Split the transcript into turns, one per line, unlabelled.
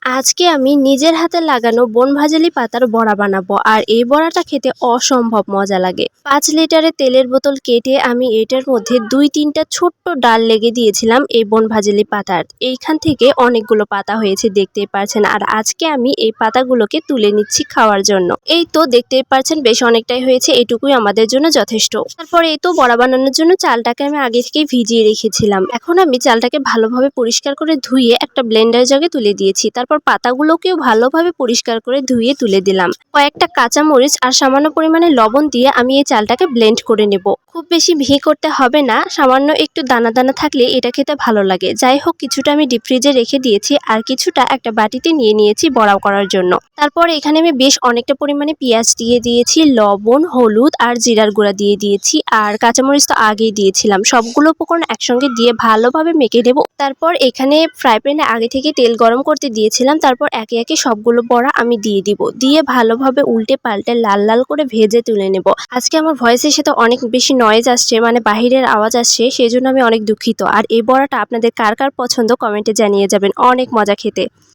আজকে আমি নিজের হাতে লাগানো বনভাজালি পাতার বড়া বানাবো আর এই বড়াটা খেতে অসম্ভব মজা লাগে। 5 লিটারের তেলের বোতল কেটে আমি এটার মধ্যে 2-3টা ছোট্ট ডাল লেগে দিয়েছিলাম এই বনভাজালি পাতার। এইখান থেকে অনেকগুলো পাতা হয়েছে দেখতেই পারছেন, আর আজকে আমি এই পাতাগুলোকে তুলে নিচ্ছি খাওয়ার জন্য। এই তো দেখতেই পারছেন বেশ অনেকটাই হয়েছে, এটুকুই আমাদের জন্য যথেষ্ট। তারপরে এই তো বড়া বানানোর জন্য চালটাকে আমি আগে থেকেই ভিজিয়ে রেখেছিলাম। এখন আমি চালটাকে ভালোভাবে পরিষ্কার করে ধুয়ে একটা ব্লেন্ডার জাগে তুলে দিয়েছি। তারপর পাতাগুলোকেও ভালোভাবে পরিষ্কার করে ধুয়ে তুলে দিলাম। কয়েকটা কাঁচামরিচ আর সামান্য পরিমাণে লবণ দিয়ে আমি এই চালটাকে ব্লেন্ড করে নেব। খুব বেশি মিহি করতে হবে না, সামান্য একটু দানা দানা থাকলে এটা খেতে ভালো লাগে। যাই হোক, কিছুটা আমি ডিপ ফ্রিজে রেখে দিয়েছি আর কিছুটা একটা বাটিতে নিয়ে নিয়েছি বড়া করার জন্য। তারপর এখানে আমি বেশ অনেকটা পরিমাণে পেঁয়াজ দিয়ে দিয়েছি, লবণ, হলুদ আর জিরার গুঁড়া দিয়ে দিয়েছি, আর কাঁচামরিচ তো আগেই দিয়েছিলাম। সবগুলো উপকরণ একসঙ্গে দিয়ে ভালোভাবে মেখে নেব। তারপর এখানে ফ্রাই প্যানে আগে থেকে তেল গরম করতে দিয়েছিলাম। তারপর একে একে সবগুলো বড়া আমি দিয়ে দিব, দিয়ে ভালোভাবে উল্টে পাল্টে লাল লাল করে ভেজে তুলে নেব। আজকে আমার ভয়েসের সাথে অনেক বেশি নয়েজ আসছে, মানে বাহিরের আওয়াজ আসছে, সেই জন্য আমি অনেক দুঃখিত। আর এই বড়াটা আপনাদের কার কার পছন্দ কমেন্টে জানিয়ে যাবেন, অনেক মজা খেতে।